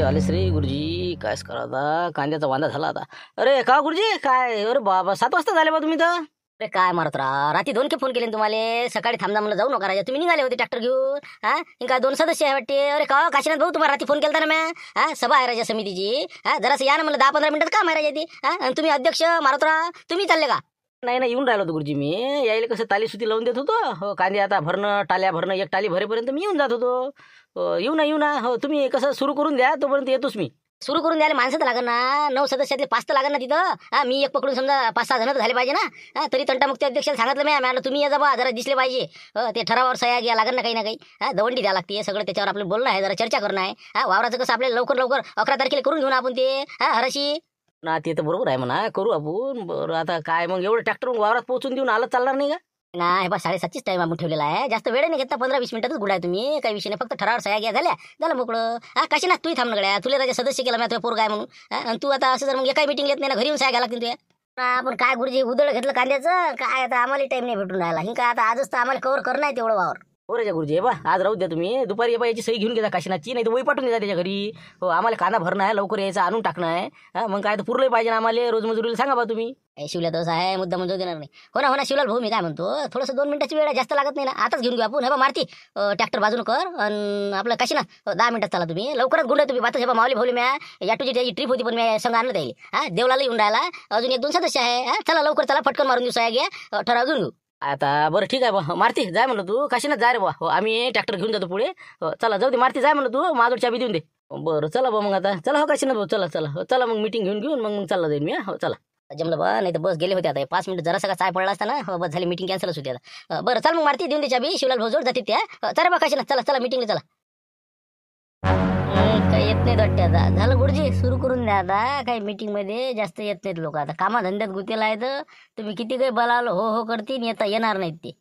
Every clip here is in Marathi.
आलेच रे गुरुजी. कायच करा आता, कांद्याचा वांदा झाला आता. अरे का गुरुजी काय, अरे बाबा 7 वाजता झाले बा तुम्ही तर. अरे काय मारत राहा, रात्री 2 फोन केले तुम्हाला. सकाळी थांबदा म्हणलं जाऊ नका राजा, तुम्ही निघाले होते ट्रॅक्टर घेऊन. हा ఇంకా 2 सदस्य आहे वाटते. अरे का काशीनाथ भाऊ, तुम्हाला रात्री फोन केलता ना मी. हा सभा आहे राजा समितीची. हा जरासं या ना म्हणलं, 10-15 मिनिटात काम आहे राजा ती. हा आणि तुम्ही अध्यक्ष मारत राहा, तुम्ही चालले का? नाही नाही, येऊन राहिलो होतो गुरुजी मी. यायला कसं तालीसुती लावून देत होतो. हो कांदे आता भरणं, टाल्या भरणं, एक टाली भरेपर्यंत मी येऊन जात होतो. येऊ ना हो, तुम्ही कसं सुरू करून द्या, तोपर्यंत येतोच मी. सुरू करून द्यायला माणसं तर लागेल ना. 9 सदस्यातले 5 तर लागेल ना तिथं. हा मी एक पकडून समजा 5-6 जण तर झाले पाहिजे ना. हा तरी तंटामुक्ती अध्यक्षाला सांगितलं मी म्हटलं तुम्ही या बा, जरा दिसले पाहिजे. ते ठरावावर सह्या घ्या लागेल ना काही ना काही. हा दवंडी द्या लागते सगळं, त्याच्यावर आपलं बोलणं आहे, जरा चर्चा करणं आहे. हा वावराचं कसं आपल्याला लवकर 11 तारखेला करून घेऊ ना आपण ते. हा हराशी ना, ते तर बरोबर आहे म्हणा, करू आपण. बरं आता काय मग, एवढं ट्रॅक्टर वावरात पोहोचून देऊन आलं चालणार नाही का? नाही बा, 7:30च टाइम आपण ठेवलेला आहे. जास्त वेळ नाही घेतला, 15-20 मिनिटातच गुडाय तुम्ही. काही विषय नाही, फक्त ठरावर सह्या घ्या झाल्या, झालं मोकळं. हा कशी ना तूही थांब नगड्या, तुला राजा सदस्य केला मी तुझ्या पोरगा आहे म्हणून. आणि तू आता असं जर मग एकाही मीटिंग येत नाही ना, घरी येऊन सह्या घ्या लागतील तुझ्या. आपण काय गुरुजी उदळ घेतलं कांद्याचं काय, आता आम्हाला टाइम नाही भेटून राहिला. हिंका आता आजच तर आम्हाला कव्हर करणं आहे तेवढं वावर. हो रे गुरुजी, बा आज राहू द्या तुम्ही. दुपारी याची सही घेऊन घ्या काशीनाथची, नाही तर वही पाठवून द्या त्याच्या घरी. हो आम्हाला कांदा भरणं आहे, लवकर यायचं, आणून टाकणं आहे. हा मग काय तर पुरलंही पाहिजे ना आम्हाला, रोजमजुरीला सांगा बा तुम्ही. शिवला तसं आहे, मुद्दा म्हणजे देणार नाही. हो ना शिवलाल भाऊ, मी काय म्हणतो, थोडंसं 2 मिनिटाची वेळ जास्त लागत नाही ना, आताच घेऊन घेऊ आपण. हे बा मारती ट्रॅक्टर बाजून कर आणि आपलं काशीनाथ 10 मिनिटात चला तुम्ही, लवकरच गुंड तुम्ही. बात हे बा मावली भाऊली म्या या तुझी त्याची ट्रिप होती, पण मी संघ आणलं त्याला. हा देवलाला येऊन राहिला, अजून 1-2 सदस्य आहे. हा चला लवकर चला, फटकन मारून देऊ, सह्या घ्या, ठराव घेऊन घेऊ. आता बरं ठीक आहे बा, मारती जाय म्हणलं तू, काशीनाथ जाय रे बा. हो आम्ही ट्रॅक्टर घेऊन जातो पुढे. चला जाऊ दे, मारती जाय म्हणलं तू, माझं चाबी देऊन दे. बरं चला बा मग आता, चला हो काशीनाथ भाऊ, चला चला चला मग मीटिंग घेऊन मग चालला जाईल मी. हो चला जमलं बा, नाही तर बस गेले होते आता 5 मिनिट, जरा सगळा चाय पडला असता ना. बस झाली, मीटिंग कॅन्सलच होती आता. बरं चल मग मारती देऊन दे चाबी, शिवलाल भाऊ जोड जाते त्या. चला बा काशीनाथ, चला चला मीटिंगला चला. काही येत नाहीत वाटते आता. झालं गुरुजी, सुरू करून द्या आता. काही मीटिंग मध्ये जास्त येत नाहीत लोक, आता कामाधंद्यात गुतेला आहे. तर तुम्ही किती काही बोलावलं हो हो करतील, येणार नाहीत ते.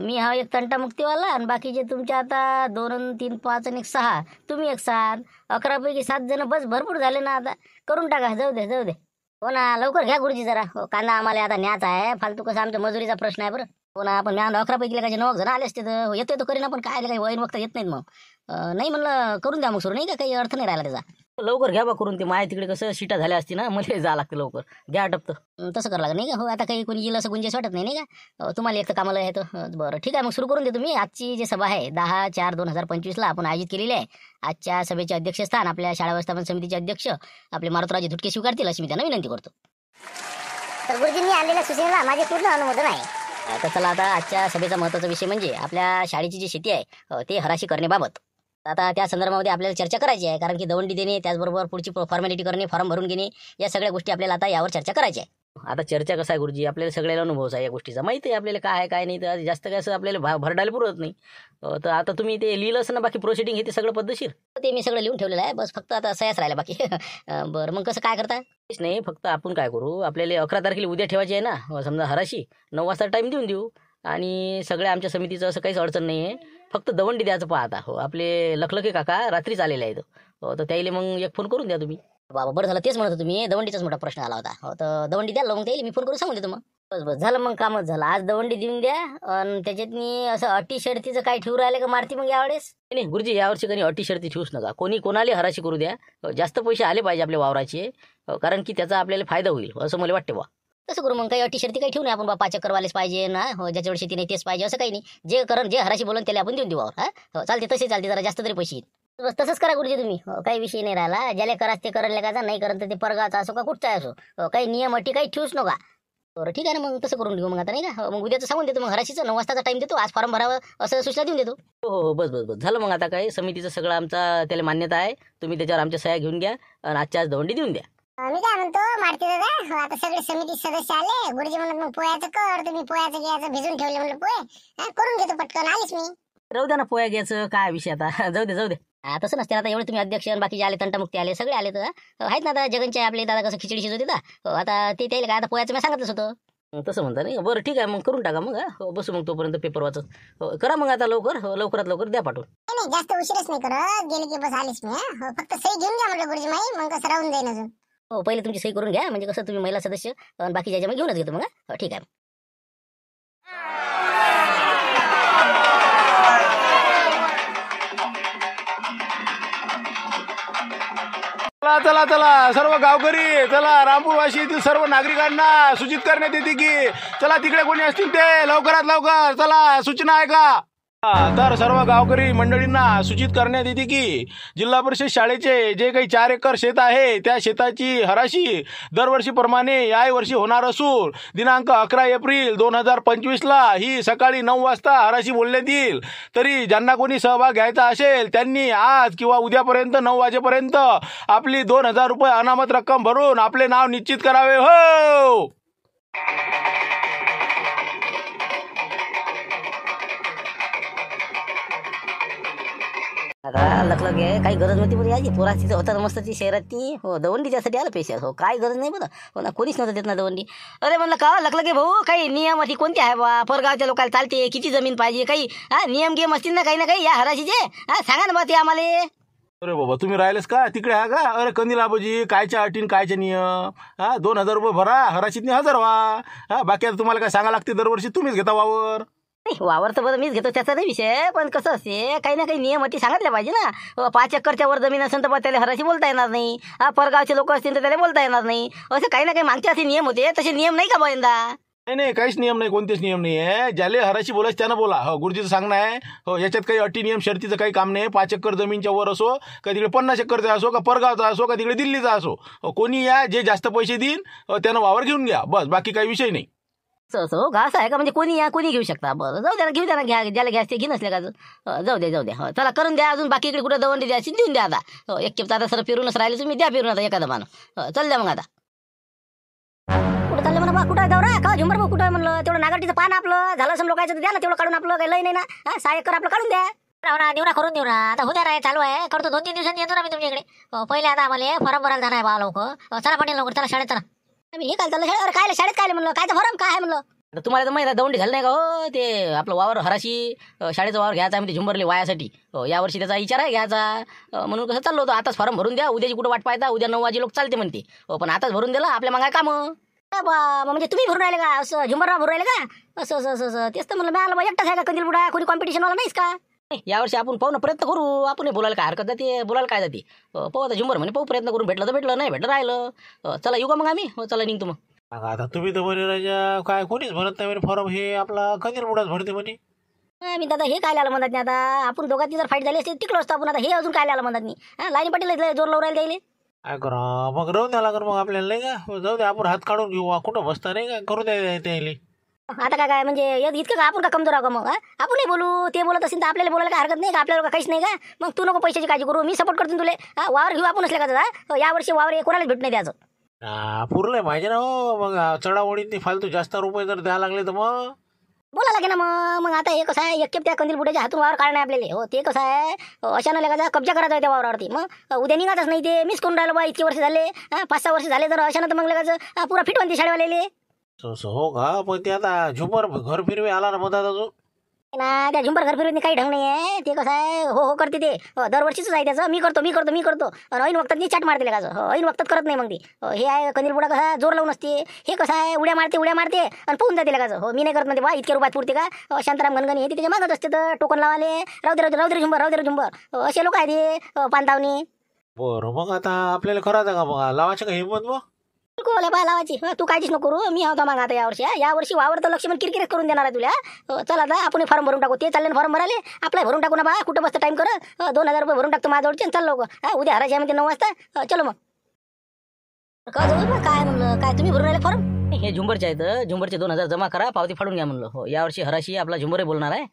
मी हा एक तंटामुक्तीवाला, आणि बाकीचे तुमच्या आता 2, 3, 5 आणि 6, तुम्ही एक 7, 11 पैकी 7 जण बस भरपूर झाले ना. आता करून टाका, जाऊ दे. हो ना लवकर घ्या गुरुजी जरा. हो कांदा आम्हाला आता न्यायचा आहे, फालतू कसं आमच्या मजुरीचा प्रश्न आहे. बरं हो ना, आपण 11 पैकी काय 9 जण आले असते तर येतोय तो करीन आपण. काय काही वैन वक्त येत नाहीत मग. नाही म्हणलं करून द्या मग सुरू, नाही का काही अर्थ नाही राहिला त्याचा. लवकर घ्या बा करून, ते माया तिकडे कसं शिटा झाल्या असती ना, मला जा लागते लवकर. घ्या टपतं तसं करावं लागेल नाही का. हो आता काही कोणी येईल असं गुंजाईश वाटत नाही का. तुम्हाला एक तर कामाला आहे तर. बरं ठीक आहे मग सुरू करून दे तुम्ही. आजची जी सभा आहे 10/4/2025 आपण आयोजित केलेली आहे. आजच्या सभेचे अध्यक्षस्थान आपल्या शाळा व्यवस्थापन समितीचे अध्यक्ष आपले मारुतराजे धुटके स्वीकारतील अशी मी त्यांना विनंती करतो. तर गुरुजींनी आणलेल्या सूचनेला माझे पूर्ण अनुमोदन आहे. आता चला, आता आजच्या सभेचा महत्त्वाचा विषय म्हणजे आपल्या शाळेची जी शेती आहे ते हराशी करण्याबाबत. आता त्या संदर्भामध्ये आपल्याला चर्चा करायची आहे, कारण की दवंडी देणे, त्याचबरोबर पुढची फॉर्मॅलिटी करणे, फॉर्म भरून घेणे, या सगळ्या गोष्टी आपल्याला आता यावर चर्चा करायची आहे. आता चर्चा कसा आहे गुरुजी, आपल्याला सगळ्याला अनुभव आहे या गोष्टीचा, माहिती आहे आपल्याला काय आहे काय नाही. तर जास्त काय असं आपल्याला भरडायला पुरत नाही. तर आता तुम्ही ते लिहिलं असं ना, बाकी प्रोसिडिंग हे ते सगळं पद्धतशीर ते मी सगळं लिहून ठेवलेलं आहे. बस फक्त आता सह्याच राहिला बाकी. बरं मग कसं काय करता नाही, फक्त आपण काय करू, आपल्याला 11 तारखेला उद्या ठेवायची आहे ना समजा हराशी, 9 वाजता टाईम देऊन देऊ. आणि सगळ्या आमच्या समितीचं असं काहीच अडचण नाही आहे, फक्त दवंडी द्यायचं पाहता. हो आपले लखलखे काका रात्रीच आलेले आहेत. तर त्याला मग एक फोन करून द्या तुम्ही. बाबा बरं झालं, तेच म्हणत होतो तुम्ही, दवंडीचाच मोठा प्रश्न आला होता. हो तर दवंडी द्याल मग त्याला मी फोन करून सांगून देतो. मग बस झालं, मग कामच झालं. आज दवंडी देऊन द्या. आणि त्याच्यात मी असं अटी शर्तीचं काय ठेवू राहिले का मारती मग यावेळेस. नाही गुरुजी, यावर्षी काही अटी शर्ती ठेवूच नका. कोणी कोणाला हराशी करू द्या, जास्त पैसे आले पाहिजे आपल्या वावराचे, कारण की त्याचा आपल्याला फायदा होईल असं मला वाटते बा. तसं करू मग, काही अटी शर्ती काही ठेवू नये आपण. बा 5 चक्करवालेच पाहिजे ना, हो ज्याच्यावर शेती नाही तेच पाहिजे असं काही नाही. जे करण जे हराशी बोलून त्याला आपण देऊन देऊ. हा चालते, तसे चालते, जरा जास्त तरी पैसे येईल. बस तसंच करा गुरुजी तुम्ही. काही विषय नाही राहिला. ज्याला कराच ते करण लेखाचा, नाही करण तर ते परगाचा असो का कुठचा असो. काही नियम अटी काही ठेवूच नका. बरं ठीक आहे ना, मग तसं करून घेऊ मग आता नाही का. मग उद्याचं सांगून देतो मग, हराशीचं 9 वाजताचा टाईम देतो. आज फॉर्म भरावं असं सूचना देऊन देतो. हो बस झालं मग. आता काय समितीचं सगळं आमचा त्याला मान्यता आहे. तुम्ही त्याच्यावर आमच्या सह्या घेऊन घ्या आणि आजच्या आज दवंडी देऊन द्या. मी काय म्हणतो मारती दादा, आता सगळे समिती सदस्य आले. गुरुजी म्हणत मग पोह्याचं कर. तुम्ही पोह्याचं घ्यायचं भिजून ठेवले म्हणलं पोहे, करून घेतो पटकन. आलीच मी. राहू द्या ना पोया घ्यायचं, काय विषय आता. जाऊ दे. तसं नसते आता. एवढे तुम्ही अध्यक्ष आणि बाकीचे आले, तंटामुक्ती आले, सगळे आले तर आहेत ना. आता जगनचे आपले दादा कसं खिचडी शिजवते ना, आता ते त्याला काय आता पोह्याचं मी सांगितलंच होतं. तसं म्हणता नाही. बरं ठीक आहे मग, करून टाका मग. बसू मग तोपर्यंत पेपर वाचत. करा मग आता लवकर, लवकरात लवकर द्या पाठवून. नाही जास्त उशीरच नाही करत, गेले की बस आलीच मी. फक्त सही घेऊन घ्या म्हटलं गुरुजी माई, मग कसं राहून जाईन अजून. हो पहिले तुमची सही करून घ्या, म्हणजे कसं तुम्ही महिला सदस्य आणि बाकी ज्याच्या मग घेऊनच घेतो मग. ठीक आहे. चला चला चला सर्व गावकरी, चला रामपूरवासी येथील सर्व नागरिकांना सूचित करण्यात येते की चला तिकडे कोणी असतील ते लवकरात लवकर चला, सूचना आहे का? तर सर्व गावकरी मंडळींना सूचित करण्यात येते की जिल्हा परिषद शाळेचे जे काही 4 एकर शेत आहे त्या शेताची हराशी दरवर्षीप्रमाणे याही वर्षी होणार असून दिनांक 11 एप्रिल 2025ला ही सकाळी 9 वाजता हराशी बोलण्यात येईल. तरी ज्यांना कोणी सहभाग घ्यायचा असेल त्यांनी आज किंवा उद्यापर्यंत 9 वाजेपर्यंत आपली 2000 रुपये अनामत रक्कम भरून आपले नाव निश्चित करावे. हो. आता लखलख आहे, काही गरज नव्हती बरं याची. पोरा तिथं होतात मस्त ती शहरात ती. हो दवंडी त्यासाठी आलं पेशल. हो काय गरज नाही बरं. हो ना, कोणीच नव्हतं देत ना दवंडी. अरे म्हणलं का लखलख आहे भाऊ, काही नियम अटी कोणते आहे बा? परगावच्या लोकांना चालते, किती जमीन पाहिजे, काही नियम गेम असतील ना काही ना काही या हराशीचे. सांगा ना बा ते आम्हाला. अरे बाबा तुम्ही राहिलेस का तिकडे? हा का? अरे कंदील आबाजी, कायच्या अटीन कायचे नियम? 2000 रुपये भरा, हराशीतनी हजर व्हा. बाकी आता तुम्हाला काय सांगा लागते? दरवर्षी तुम्हीच घेता वावर. नाही वावर तर बरं मीच घेतो, त्याचा नाही विषय. पण कसं असते, काही ना काही नियम अटी सांगितल्या पाहिजे ना. 5 एकरच्या वर जमीन असेल तर त्याला हराशी बोलता येणार नाही. परगावचे लोक असतील तर त्याला बोलता येणार नाही. असं काही ना काही मागचे असे नियम होते, तसे नियम नाही का यंदा? नाही नाही, काहीच नियम नाही, कोणतेच नियम नाही आहे. ज्याला हराशी बोलायचं त्यानं बोला. हो गुरुजीचं सांगणं आहे. हो याच्यात काही अटी नियम शर्तीचं काही काम नाही. 5 एकर जमीनच्या वर असो का तिकडे 50 एकरचा असो का परगावचा असो का तिकडे दिल्लीचा असो, कोणी या जे जास्त पैसे देईन त्यानं वावर घेऊन घ्या, बस. बाकी काही विषय नाही. असं हो का? असं आहे का? म्हणजे कोणी या कोणी घेऊ शकता. बरं जाऊ द्या ना, घेऊ द्या ना. घ्या ज्याला घ्यायचं ते घेऊन असले का? जाऊ द्या. हो चला करून द्या. अजून बाकी इकडे कुठं दवंडी द्यायची देऊन द्या आता. हो एक खेप आता सर फिरूनच राहिले तुम्ही, द्या फिरून आता एखादा मानं. चल द्या मग आता. कुठं चाललं म्हणा बा? कुठं आहे दौरा का? झुंबर भाऊ कुठं आहे म्हणलं? तेवढं नागाटीचं पान आपलं झालं असं लोकांचं तर द्या ना तेवढं काढून. आपलं काही लई नाही ना. 6 एकर आपलं काढून द्या. देऊ ना, करून देऊ ना. आता उद्या राय चालू आहे, करतो. 2-3 दिवसांनी येतो ना मी तुमच्याकडे. पहिले आता आम्हाला फॉर्म भरायला जाणार आहे बा लवकर. चला पाटील लवकर, चला शाळेत चला. आम्ही हे काय चाललं शाळेत? काय शाळेत काय म्हणलं? कायचं फॉर्म काय आहे म्हणलं? तुम्हाला तर माहिती आहे दवंडी झालं नाही का? हो ते आपलं वावर हराशी शाळेचा वावर घ्यायचा आम्ही ते झुंबरले वायासाठी. यावर्षी त्याचा विचार आहे घ्यायचा. म्हणून कसं चाललो होतो. आताच फॉर्म भरून द्या, उद्याची कुठं वाट पाहता? उद्या 9 वाजे लोक चालते म्हणते. पण आताच भरून दिला, आपल्या मागाय कामं. म्हणजे तुम्ही भरून राहिले का? असं झुंबरराव भरून राहिले का? असं तेच तर म्हणलं. मिळालं बा एकटाच आहे का कंदील बुडा? कोणी कॉम्पिटिशनवाला नाहीच का? यावर्षी आपण पाहू ना, प्रयत्न करू. आपण बोलायला काय हरकत जाते? बोलायला काय जाते? पाहू आता झुंबर म्हणे, पाहू प्रयत्न करून. भेटलं तर भेटलं, नाही भेटलं राहिलं. चला येऊ का मग आम्ही? चला निघतो मग. आता तुम्ही तर म्हणे राजा काय कोणीच भरत नाही म्हणे फॉर्म, हे आपला कंदील बुडाच भरते म्हणे. मी दादा हे काय आलं म्हणतात नाही. आता आपण दोघांची जर फाईट झाली असते टिकलो असतो आपण. आता हे अजून काय आलं म्हणतात नाही. लाईनी पाटील जोर लावून राहिले त्याला. काय करा मग? राहून द्या लागेल मग आपल्याला, नाही का? जाऊ द्या, आपण हात काढून घेऊ. कुठं बसता नाही का? करू द्या त्याला. आता काय म्हणजे इतकं का आपण का कमजोर आहो का मग? आपण नाही बोलू, ते बोलत असेल तर आपल्याला बोलायला काय हरकत नाही का? आपल्याला काहीच नाही का? मग तू नको पैशाची काळजी करू, मी सपोर्ट करतो तुला. वावर घेऊ आपण असल्या का? यावर्षी वावर कोणालाच भेट नाही द्यायचं. पुरलंय पाहिजे ना. हो मग चढावडीत फालतू जास्त रुपये जर द्यायला लागले तर मग बोला लागे ना. मग आता हे कसं आहे, एक त्या कंदील बुड्याच्या हातून वावर काढणार आपल्याला. हो ते कसं आहे, अशानं लगाचा कब्जा करायचा आहे त्या वावरावरती. मग उद्या निघातच नाही ते. मिस करून राहिलो बा. इतके वर्ष झाले, 5-6 वर्ष झाले. तर अशानं तर मग लगाचं पुरा फिट म्हणते शाळेवालेले. हो का? पण ते आता झुंबर घर फिरवे आला ना मधात अजून ना. त्या झुंबर घर फिरवत काही ढंग नाही आहे. ते कसं आहे, हो करते ते. दरवर्षीच आहे त्याचं. मी करतो. आणि ऐन वक्तात ती चाट मारते लगाचं. ऐन वक्तात करत नाही मग ती. हे आहे कंदील बुडा कसा जोर लावून असते. हे कसं आहे, उड्या मारते आणि पोहून जाते लगाचं. हो मी नाही करत म्हणते बा. इतके रुपयात पुरते का? शांताराम गणगणी येते त्याच्या मागत असते. तर टोकन लावाले राहू दे झुंबर. असे लोक आहे ते पानतावणी. बरं मग आता आपल्याला करायचं का मग? लावायचं का हिंमत मग? कोल्या पाय लावायची. तू काळजीच नको करू. मी होता मग आता यावर्षी वावर तर लक्ष्मण किरकिरच करून देणार आहे तुला. चला आता आपण फॉर्म भरून टाकू. ते चालले फॉर्म भराले, आपला भरून टाकू ना बा. कुठं बसतं टाइम कर. 2000 रुपये भरून टाकतो माझ्याजवळचे. चाललो उद्या हरायचे आम्ही 9 वाजता. चलो मग. काय म्हणलं? काय तुम्ही भरून राहिले फॉर्म? हे झुंबरचे आहेत. झुंबरचे 2000 जमा करा, पावती फाडून घ्या म्हणलं. हो यावर्षी हराशी आपला झुंबरही बोलणार आहे.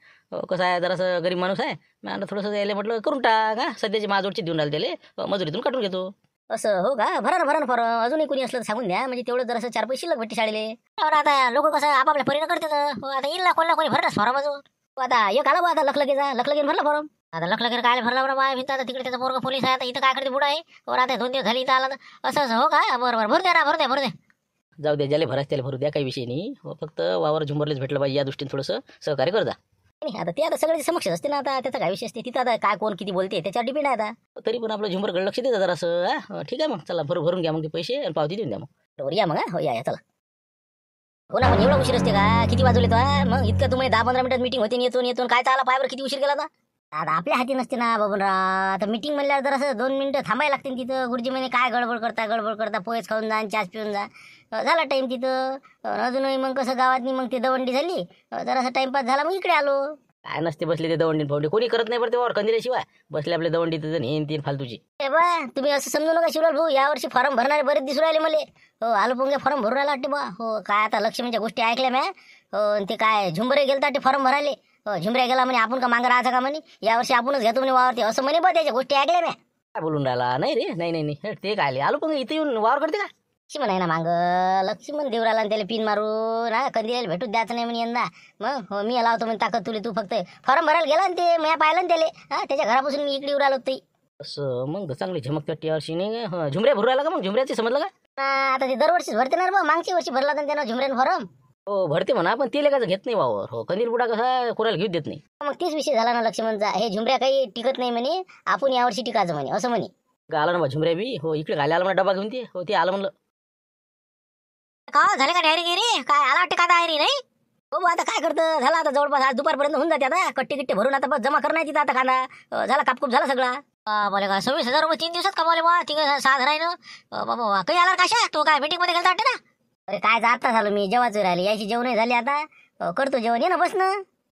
कसं आहे, जरासं गरीब माणूस आहे. मी आता थोडंसं यायला म्हटलं करून टाक. सध्याचे माझ्याजवळचे देऊन राहिले त्याला, मजुरीतून काढून घेतो. असं हो का? भरा ना फॉर्म. अजूनही कोणी असलं तर सांगून द्या. म्हणजे तेवढं जरासं 4 पैसे शिल्लक भेटते शाळेले. आता लोक कसं आपापल्या परिणाम करतात. आता येईल ना कोणी भरलाच फॉर्म अजून. आता एक आला बा. आता लखलगीन भरला फॉर्म. आता लखलगीन काय भरला बरं बा? आता तिकडे त्याचा पोरगा पोलीस आहे. आता इथं काय करते बुडा आहे. आता 2 दिवस झाली इथं आला. असं हो का? बरं भरू द्या. जाऊ द्या, ज्याला भरायचं त्याला भरू द्या, काही विषय नाही. फक्त वावर झुंबरलेच भेटलं पाहिजे या दृष्टीने थोडंसं सहकार्य कर जा. आता ते आता सगळ्याचे समक्ष असते ना. आता त्याचा काय विषय असते तिथं. आता काय कोण किती बोलते त्याच्यावर डिपेंड आहे. आता तरी पण आपलं झुंबरकडे लक्ष देतं जरासं. ठीक आहे मग. चला भरून घ्या मग ते पैसे आणि पावती देऊन द्या मग. बरोबर या मग. हो या चला. हो ना. पण एवढा उशीर असते का? किती वाजवले तर मग? इतकं तुम्हाला 10-15 मिनिटात मीटिंग होते. येतो काय चाला पायावर किती उशीर केला आता? आता आपल्या हाती नसते ना बाबूनराव. आता मीटिंग म्हणल्यावर जर असं 2 मिनिटं थांबायला लागते तिथं. गुरुजी म्हणे काय गडबड करता पोहेच खाऊन जा आणि चहाच पिऊन जा. झाला टाईम तिथं. अजूनही मग कसं गावातनी मग ती दवंडी झाली. जरासा टाइमपास झाला मग इकडे आलो. काय नसते बसले ते दवंडी फावंडी, कोणी करत नाही पडते वावर कंदिल्याशिवाय. बसले आपल्या दवंडी तिथं हेन तीन फालतूची. ए बा तुम्ही असं समजू नका शिवलाल भाऊ, यावर्षी फॉर्म भरणारे बरेच दिसून राहिले मला. हो आलू पोंगे फॉर्म भरून राहिला वाटते बा. हो काय आता लक्ष्मीच्या गोष्टी ऐकल्या म्या. हो आणि ते काय झुंबरे गेलता ते फॉर्म भरायले. हो झुंबऱ्या गेला म्हणे आपण का मागं राहायचं का म्हणे, यावर्षी आपणच घेतो म्हणे वावर. ते असं म्हणे बा त्याच्या गोष्टी ऐकल्या म्या. काय बोलून राहिला? नाही रे, नाही नाही नाही, ते काय आलो पण इथे येऊन वावर करते का? लक्ष्मण आहे ना मांग, लक्ष्मण देऊ राहिला आणि त्याला पिन मारून हा कंदिला भेटूच द्यायचं नाही म्हणे यंदा. मग हो मी लावतो म्हणे ताकद तुले, तू फक्त फॉर्म भरायला गेला आणि ते मी पाहिलं ना त्याला. हा त्याच्या घरापासून मी इकडे येऊ राहिलो ते. असं मग चांगली झमकते यावर्षी नाही. झुमऱ्या भरू राहिला का? मग झुमऱ्याचे समजलं का? आता ते दरवर्षीच भरते ना रे बा. मागच्या वर्षी भरला तर त्यानं झुमऱ्यानं फॉर्म. हो भरते म्हणा, पण ते लेखाचं घेत नाही वावर. हो कंदील बुडा कसा कोणाला घेऊ देत नाही. मग तीच विषय झाला ना लक्ष्मणचा. हे झुमऱ्या काही टिकत नाही म्हणे, आपण यावर्षी टिकायचं म्हणे असं म्हणे. आला ना बा झुमऱ्या बी. हो इकडे घाले आला म्हणा डबा घेऊन. ते हो ते आलं म्हणलं. का झाले का डायरी गिरी काय आला वाटते का डायरी नाही. हो बा आता काय करतं, झाला आता जवळपास आज दुपारपर्यंत होऊन जाते. आता कट्टे गिट्टे भरून आता बस जमा करणार तिथं. आता कांदा झाला कापकूप झाला सगळा. बोले का 26,000 रुपये 3 दिवसात कमावले बा. 6 घर आहे ना बाबा. काही आला कशा तो काय मीटिंग मध्ये गेलता वाटते ना. अरे काय जाता झालो मी, जेवायचं राहिले यायची जेवण झाली. आता करतो जेवण, ये ना बस ना.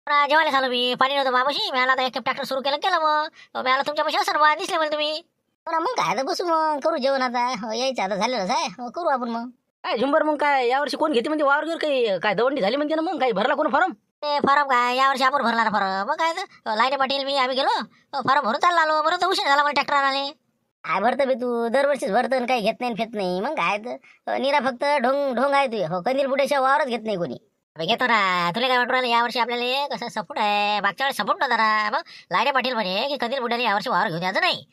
जेवायला झालो मी, पाणी नव्हतं बाबाशी. मी आला आता एक ट्रॅक्टर सुरू केलं मग मी आला तुमच्या पैसे असं बा दिसले मला तुम्ही. मग काय आता बसू मग करू जेवण. आता यायचं आता झालेलंच आहे, करू आपण मग. काय झुंबर मग काय यावर्षी कोण घेते म्हणजे वावर? काही काय दवंडी झाली म्हणते ना. मग काही भरला कोण फॉर्म? ते फॉर्म काय यावर्षी आपण भरला ना फॉर्म. मग काय लाईने पाटील मी आम्ही गेलो फॉर्म भरून चालला आलो. बरं तर उशीर झाला मला ट्रॅक्टर आले. काय भरतं बे तू, दरवर्षीच भरतं काही घेत नाही फेत नाही. मग काय निरा फक्त ढोंग आहे तू. हो कंदील बुड्याशिवाय वावरच घेत नाही कोणी. घेतो ना. तुला काय वाटू राहिलं यावर्षी आपल्याला कसं सपोर्ट आहे. मागच्या वेळेस सपोर्ट नव्हता ना. मग लाईने पाटील म्हणे की कंदील बुड्याने यावर्षी वावर घेऊन द्यायचं नाही.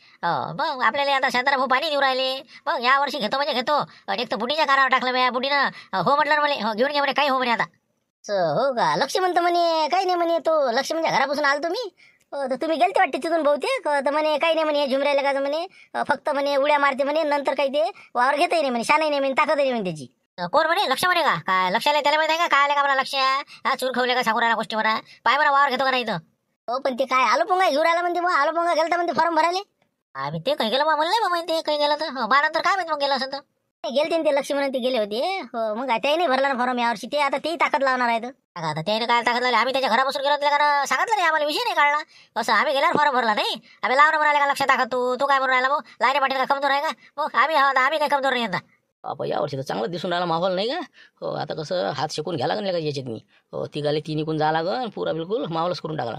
मग आपल्याला आता शांताराम भाऊ पाणी देऊ राहिले. मग यावर्षी घेतो म्हणजे घेतो. एक तर बुडीच्या कानावर टाकलं म्या. बुडीनं हो म्हटलं म्हणे, हो घेऊन घ्या म्हणे, काही हो म्हणे आता. हो का लक्ष म्हणतं म्हणे काही नाही म्हणे. तो लक्ष म्हणजे घरापासून आलो तुम्ही. तर तुम्ही गेलते वाटते तिथून बहुतेक. तर म्हणे काही नाही म्हणे झुमऱ्याला का म्हणे फक्त म्हणे उड्या मारते म्हणे, नंतर काही ते वावर घेतही नाही म्हणे, शानही नाही म्हणे, ताकद नाही म्हणे त्याची. कोण म्हणे लक्ष म्हणे का? काय लक्षाला त्याला माहिती आहे का काय आले का मला लक्ष? हा चूर खवले का साकुराला गोष्टी म्हणा. पाय मला वावर घेतो का नाही इथं. हो पण ते काय आलो पोंगा घेऊन राहिला म्हणते. मग आलो पोंगा गेलता म्हणते फॉर्म भरायला. आम्ही ते काही गेलं बा म्हणलं नाही बा. ते काही गेलं तर नंतर काय माहिती मग गेलं असं तर गेलते ते लक्ष म्हणून ते गेले होते. हो मग त्याही नाही भरला ना फॉर्म यावर्षी. ते आता तेही ताकद लावणार आहेत. आता त्याने काय ताकद लावली. आम्ही त्याच्या घरापासून गेलो त्या कारण सांगितलं नाही आम्हाला, विषय नाही काढला. असं आम्ही गेल्यावर फॉर्म भरला नाही. आम्ही लावणं भरायला का लक्षात टाकत तू काय भरून राहिला. मग लाईने पाटील का कमजोर आहे का? मग आम्ही काय कमजोर नाही यंदा. बाबा यावर्षी तर चांगलं दिसून राहिला माहोल नाही का? हो आता कसं हात शेकून घ्या लागेल का याच्यात मी. हो तिघाले तिन्ही कोण जा लागल पुरा बिलकुल माहोलच करून टाकला.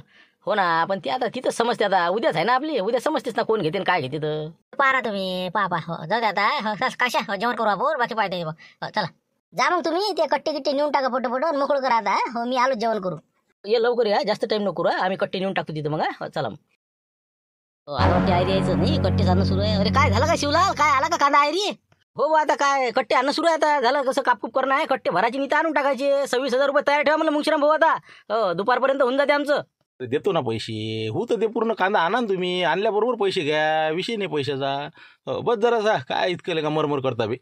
हो ना पण ते आता तिथंच समजते. आता उद्याच आहे ना आपली, उद्या समजतेच ना कोण घेते काय घेते. तर पाहा तुम्ही पहा हो जाऊ द्या आता. कशा जेवण करू आपण बाकी पाहते. चला जा मग तुम्ही ते कट्टे गिट्टे नेऊन टाका पटपट आणि मोकळं करा आता. हो मी आलो जेवण करू. ये लवकर या, जास्त टाइम नको करू. आम्ही कट्टे नेऊन टाकतो तिथं. मग चला मग आता वाटते आयरी यायचं नाही. कट्टे साधणं सुरू आहे. अरे काय झालं का शिवलाल? काय आला का कांदा आयरी? हो आता काय कट्टे आणणं सुरू आहे. आता झालं कसं कापकूप करणं आहे. कट्टे भरायची नीती आणून टाकायचे. 26,000 रुपये तयार ठेवा म्हणलं मुंगशीराम भाऊ. आता हो दुपारपर्यंत होऊन जाते आमचं. देतो ना पैसे. हो तर ते पूर्ण कांदा आणा ना तुम्ही. आणल्याबरोबर पैसे घ्या, विषय नाही पैशाचा. बस जरासा काय इतकं का मरमर करता बे.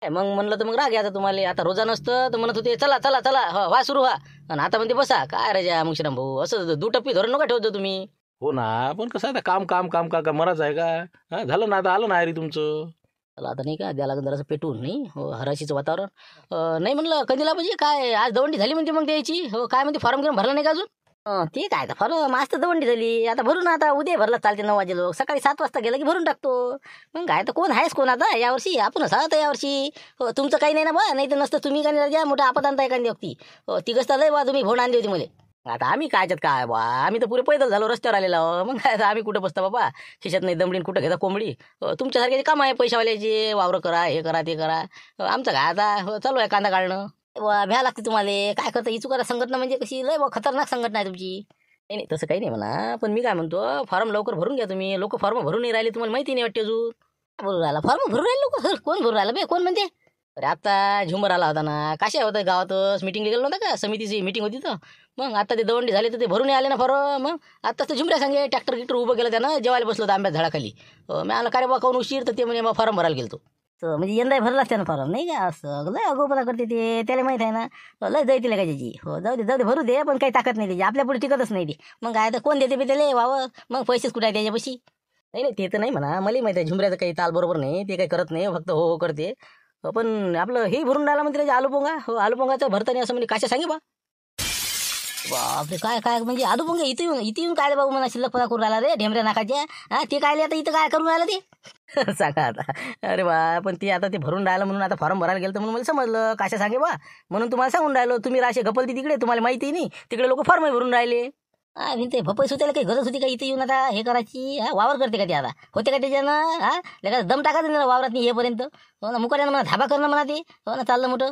मग म्हणलं तर मग राग आता तुम्हाला. आता रोजा नसतं तर म्हणत होते चला चला चला हो वा सुरू व्हा. आणि आता म्हणते बसा. काय राजा मुंगशीराम भाऊ असं दुटप्पी धोरण नका ठेवतो तुम्ही. हो ना पण कसं आता काम काम काम का मराच आहे का? झालं ना आता आलं ना अरे तुमचं. चला आता नाही का द्या लागेल जरासं पेटून नाही. हो हराशीचं वातावरण. नाही म्हणलं कंदीला पाहिजे काय आज दवंडी झाली म्हणते मग द्यायची. हो काय म्हणते फॉर्म घेऊन भरला नाही का अजून? ते काय आता फॉर्म मस्त दवंडी झाली. आता भरून आता उद्या भरला चालते 9 वाजे लोक. सकाळी 7 वाजता गेलं की भरून टाकतो. मग काय तर कोण आहेस कोण आता यावर्षी? आपणच आहात यावर्षी. हो तुमचं काही नाही ना बा. नाही तर नसतं तुम्ही का द्या मोठा आपत आणता एखादी व्यक्ती. हो तिघच तर लय बा तुम्ही भोण आणली होती मला. आता आम्ही कायच्यात काय बा. आम्ही तर पुरे पैदल झालो रस्त्यावर आलेला. मग काय आम्ही कुठं बसता बाबा. खिशात नाही दमडीन कुठं घेता कोंबडी. तुमच्यासारखे काम आहे पैशावाल्याचे. वावरं करा हे करा ते करा. आमचं काय आता चालू आहे कांदा काढणं. भ्या लागते तुम्हाला. काय करता ही चुकारा संघटना म्हणजे कशी लय खतरनाक संघटना आहे तुमची. नाही नाही तसं काही नाही म्हणा. पण मी काय म्हणतो फॉर्म लवकर भरून घ्या तुम्ही. लोक फॉर्म भरून नाही राहिले तुम्हाला माहिती नाही वाटते अजून. भरून राहिला फॉर्म भरून राहिले लोक. कोण भरून राहिलं बे? कोण म्हणते? अरे आता झुंबर आला होता ना. कशा होतं गावातच मिटिंगला गेलो नव्हता का? समितीची मिटिंग होती तर मग आता ते दवंडी झाले तर ते भरून आले ना फॉर्म. मग आताच तर झुंबऱ्या सांगे ट्रॅक्टर गिक्टर उभं केलं त्यानं. जेवायला बसलो होतं आंब्यात झाडाखाली. मी आला का रे बा काऊन उशीर? तर ते म्हणे मग फॉर्म भरायला गेलो. तर म्हणजे यंदाही भरलाच त्यानं फॉर्म नाही का, असं लय अगोपणा करते ते, त्याला माहीत आहे ना, लय जाय तिला काय त्याची. हो जाऊ दे भरू दे, पण काही ताकद नाही त्याची, आपल्या पुढे टिकतच नाही ती. मग काय तर कोण देते बे त्याला वावर, मग पैसेच कुठे आहे त्याच्यापाशी. नाही नाही ते तर नाही म्हणा, मलाही माहिती आहे झुमऱ्याचं काही ताल बरोबर नाही, ते काही करत नाही, फक्त हो करते. पण आपलं हे भरून राहिला म्हणते त्याचे आलूपोंगा. हो आलूपोंगाचं भरताना असं म्हणजे काशा सांगे बा. बापरे काय काय म्हणजे आलूपोंगा इथे येऊन काय बाबू म्हणा शिल्लकपणा करून राहिला रे ढेमऱ्या नाकाच्या. हा ते काय आता इथं काय करून राहिलं ते सांगा आता. अरे बा पण ते आता ते भरून राहिलं म्हणून आता फॉर्म भरायला गेलं तर म्हणून मला समजलं काशा सांगे बा, म्हणून तुम्हाला सांगून राहिलो. तुम्ही राशे गपलती तिकडे, तुम्हाला माहिती नाही तिकडे लोक फॉर्म भरून राहिले. ते भपई सुतायला काही गरज होती का इथे येऊन आता हे करायची. हा वावर करते का ते आता, होते का त्याच्यानं. हा लेका दम टाकायचं नाही वावरात नाही येपर्यंत. हो ना मुकाट्यानं म्हणा धाबा करणं म्हणा ते. हो ना चाललं मोठं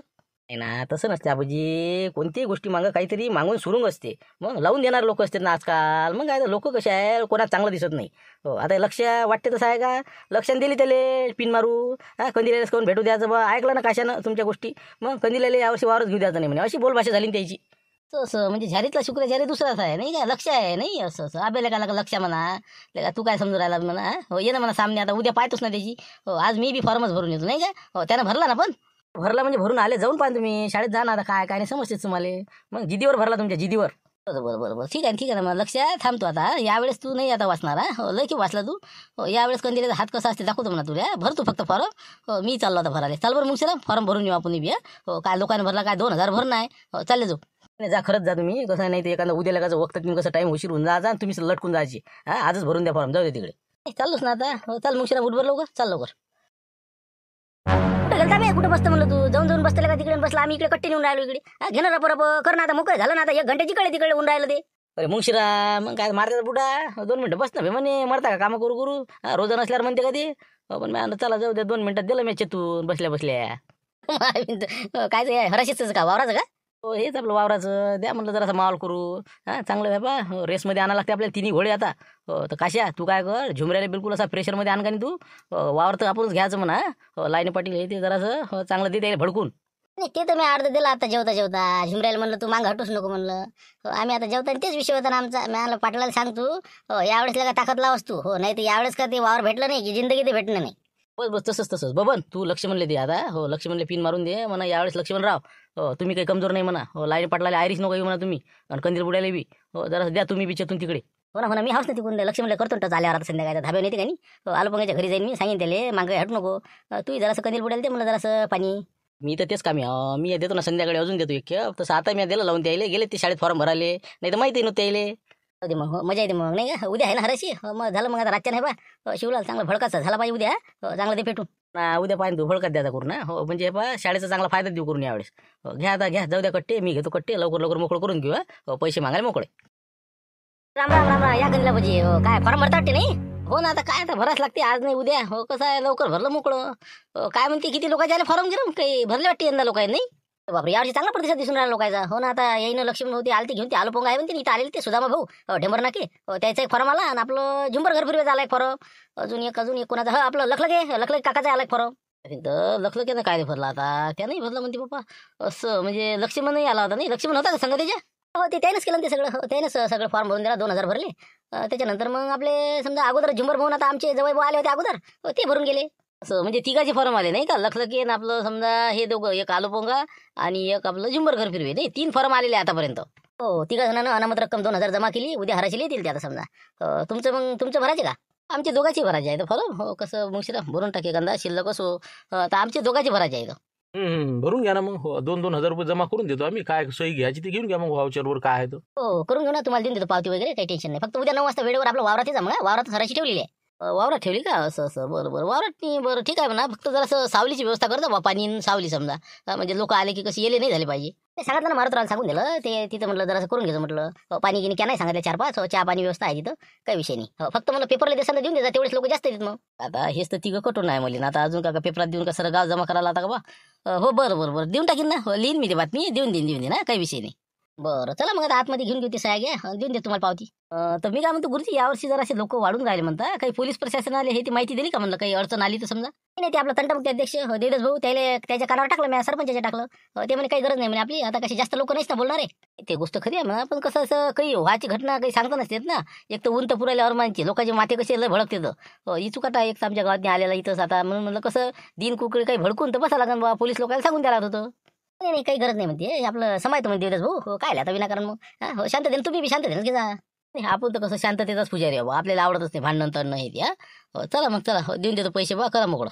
नाही ना, तसं नसते आबाजी. कोणतीही गोष्टी मागं काहीतरी मागून सुरुंग असते, मग लावून देणार लोक असते ना आजकाल. मग काय लोक कसे आहे, कोणात चांगलं दिसत नाही. हो आता लक्ष वाटते तसं आहे का, लक्षाने दिली त्याला पिन मारू. हा कंदिलेला करून भेटू द्यायचं बा, ऐकलं ना काशानं तुमच्या गोष्टी. मग कंदिलेला यावर्षी वावरच घेऊ द्यायचं नाही म्हणे, अशी बोलभाषा झाली ना त्याची. असं म्हणजे झारीतला शुक्र झारी दुसराच आहे नाही का, लक्ष आहे नाही असं असं आबेला का लक्ष म्हणा. लेका तू काय समजून राहिला म्हणा. हो ये ना म्हणा सामने, आता उद्या पाहतोच ना त्याची. हो आज मी बी फॉर्मच भरून येतो नाही का. हो त्यानं भरला ना, पण भरला म्हणजे भरून आले, जाऊन पाहा तुम्ही शाळेत जा ना आता. काय काय नाही समजतेच तुम्हाला. मग जिदीवर भरला तुमच्या जिदीवर. बरोबर ठीक आहे ना, मग लक्ष थांबतो आता. यावेळेस तू नाही आता वाचणार. हो लय की वाचला तू. हो यावेळेस कंदिलेचा हात कसा असते दाखवतो म्हणा तुला. भरतो फक्त फॉर्म. हो मी चाललो आता भरायला. चाल बरं मग सर फॉर्म भरून येऊ आपण बी. हो काय लोकांनी भरला काय 2000 भरणं आहे. हो चालले जाऊ. नाही जा खरंच जा तुम्ही, कसं नाही ते एखादा उद्या लगाचं वक्त कसं टाईम उशीर होऊन जायचा आणि तुम्ही लटकून जायची. हा आजच भरून द्या फॉर्म, जाऊ दे तिकडे. चाललोच ना आता. हो चाल मग शिरा उठ बरं लवकर, चाल लवकर. कुठे गेलता बे, कुठं बसतं म्हणलं तू. जाऊन बसतं का तिकडे बसला, आम्ही इकडे कट्टे नेऊन राहिलो इकडे. हा घेणार रप कर ना आता, मोकळं झालं ना आता. 1 घंट्याची तिकडे ऊन राहिलं ते. अरे मुंशिरा मग काय मारतात बुडा. 2 मिनिटं बस ना बे म्हणे, मरता का कामं करू. रोज नसल्यावर म्हणते का ते. पण मी चला जाऊ द्या 2 मिनिटात दिलं मी चेतून बसल्या. काय हराशीच का वावराचं का. हो हेच आपलं वावराचं द्या म्हटलं जरासा माहोल करू. हा चांगलं आहे बा, रेसमध्ये आणायला लागते आपल्याला 3 घोडे आता. हो तर काशा तू काय कर, झुमऱ्याला बिलकुल असा प्रेशरमध्ये आण का नाही तू. वावर तर आपणच घ्यायचं म्हणा. हो लाईन पाटील हे ते जरासं चांगलं दे त्याला भडकून. नाही ते तर मी अर्ध दिला आता जेवता झुमरायला म्हणलं तू मागं हटूच नको म्हणलं. हो आम्ही आता जेवता तेच विषय होता ना आमचा. मी म्हणलं पाटलाला सांगतो हो यावेळेस का ताकद लावस तू. हो नाही तर यावेळेस का ते वावर भेटलं नाही की जिंदगी ते भेटणं नाही. बस तसंच बबन तू लक्ष म्हणले दे आता. हो लक्ष म्हणले पिन मारून दे म्हणा यावेळेस लक्ष्मण राव. हो तुम्ही काही कमजोर नाही म्हणा. हो लाईन पाटलाला आयरीच नको येऊ म्हणा तुम्ही, आणि कंदील बुडायला बी. हो जरा द्या तुम्ही बिचतून तिकडे. हो ना मी हाऊस नाही तिकून लक्ष म्हणलं करतो टच आल्यावर आता संध्याकाळचा धाब्यावर येते का नाही. हो आलोपंगाच्या घरी जाईन मी, सांगेन त्याला मागे हटू नको. तू जरासं कंदील बुडायला दे म्हणलं जरासं पाणी. मी तर तेच कामी मी देतो ना संध्याकाळी, अजून देतो एक खेप. तसं आता मी दिलं लावून द्यायला गेले ते शाळेत फॉर्म भराले, नाही तर माहिती नव्हतं यायले. दे मग हो, मजा येते मग नाही का. उद्या आहे ना हराशी. हो मग झालं मग आता रातच्या नाही बा. शिवलाल चांगला भडकाचा झाला पाहिजे उद्या. हो चांगलं ते पेटून ना उद्या पाहिजे तू भडकात द्यायचा करून. हो म्हणजे पा शाळेचा चांगला फायदा देऊ करून यावेळेस. हो घ्या आता घ्या, जाऊ द्या कट्टे, मी घेतो कट्टे, लवकर मोकळं करून घेऊ. हो पैसे मागायला मोकळे. राम राम राम राम या कंदीला पाहिजे. हो काय फॉर्म भरता वाटते नाही. हो ना आता काय आता भराच लागते आज नाही उद्या. हो कसं आहे लवकर भरलं मोकळं. काय म्हणते किती लोकांचे आले फॉर्म घेऊन, काही भरले वाटते यंदा लोकांनी नाही. बापरे यावर्षी चांगला प्रतिसाद दिसून राहिला लोकांचा. हो ना आता येईन लक्ष्मण होते आलते घेऊन ते आलोपोंगा आहे म्हणते इथं आलेले ते सुदामा भाऊ ढेंबर नाके. त्याचा एक फॉर्म आला, आणि आपलं झुंबर घर फिरवायचा आला एक फॉर्म. अजून एक कोणाचा हा आपलं लखलके काकाचा आला एक फॉर्म. लखलकेनं काय भरला आता, त्या नाही भरला म्हणते पप्पा. असं म्हणजे लक्ष्मण नाही आला होता नाही, लक्ष्मण होता का संघ त्याच्या. हो ते त्यानंच केलं ते सगळं. हो त्यानंच सगळं फॉर्म भरून दिला, 2000 भरले. त्याच्यानंतर मग आपले समजा अगोदर झुंबर भाऊन आता आमचे जवळ भाऊ आले होते अगोदर, ते भरून गेले. असं म्हणजे तिघाचे फॉर्म आले नाही का, लखलकी आणि आपलं समजा हे दोघं, एक आलोपोंगा आणि एक आपलं झुंबर घर फिरवे नाही, 3 फॉर्म आलेले आतापर्यंत. हो तिघा जणांना अनामत रक्कम 2000 जमा केली. उद्या हराशी येतील ते आता समजा. तुमचं भरायचे का. आमचे दोघांची भरायचे आहे फॉर्म. हो कसं मग शिरा भरून टाके कांदा शिल्लक असो. तर आमचे दोघांचे भरायचे आहे. भरून घ्या ना मग. हो 2,000 रुपये जमा करून देतो आम्ही. काय सोयी घ्यायची ती घेऊन घ्या मग, वाउचरवर काय आहे तो. हो करून घेऊ ना, तुम्हाला देऊन देतो पावती वगैरे, काही टेन्शन नाही. फक्त उद्या 9 वाजता वेळेवर आपलं वावरात जा. मग वावरात हराशी ठेवलेली आहे. वावरात ठेवली का. असं बरं वावरात नाही. बरं ठीक आहे म्हणा, फक्त जरा सावलीची व्यवस्था करता बा, पाणी सावली समजा. म्हणजे लोक आले की कशी येले नाही झाले पाहिजे. ते सांगितलं ना मारुतराला सांगून दिलं ते तिथं म्हटलं जरासं करून घ्यायचं म्हटलं. पाणी गिनी क्या नाही सांगितलं 4-5 चहा पाणी व्यवस्था आहे तिथं, काही विषय नाही. फक्त मला पेपरला देसाला देऊन द्यायचा, तेवढेच लोक जास्त येतात. मग आता हेच तर तिघं कटून आहे मला. आता अजून का पेपरात देऊन का सर गाव जमा करायला आता का बा. हो बरं देऊन टाकीन ना. हो लिहीन मी ते बातमी, देऊन देईन ना, काही विषय नाही. बरं चला मग आता आतमध्ये घेऊन घेऊ ते सह्या घ्या देऊन दे तुम्हाला पावती. तर मी काय म्हणतो गुरुजी, यावर्षी जरा असे लोक वाढून राहिले म्हणता, काही पोलीस प्रशासनाला हे ती माहिती दिली का म्हणलं, काही अडचण आली तर समजा. नाही ते आपला तंटामुक्ती अध्यक्ष देवदास भाऊ त्याला त्याच्या कानावर टाकलं, मी सरपंचाच्या टाकलं. ते म्हणे काही गरज नाही म्हणे आपली, आता कशी जास्त लोक नाहीच ना बोलणार आहे. ते गोष्ट खरी आहे म्हणा, पण कसं असं काही व्हायची घटना काही सांगता नसतेत ना. एक तर ऊन तर पुरायला अरमानची, लोकांचे माथे कसे लय भडकते तर ही चुकाटा एक तर आमच्या गावात आलेला इथंच आता, म्हणून म्हणलं कसं दिन कुकडे काही भडकून तर बसा लागेल बा, पोलीस लोकांना सांगून द्यायला होतं. नाही नाही काही गरज नाही म्हणते, आपलं समायत म्हणते देवदास भाऊ. हो काय आता विनाकारण मग हो शांततेने तुम्ही बी शांततेने घे जा. नाही, आपण तर कसं शांततेचाच पुजारी आहे बा, आपल्याला आवडतच नाही भांडण तणं हे ते. चला मग चला, देऊन देतो पैसे बा, करा मोकळं.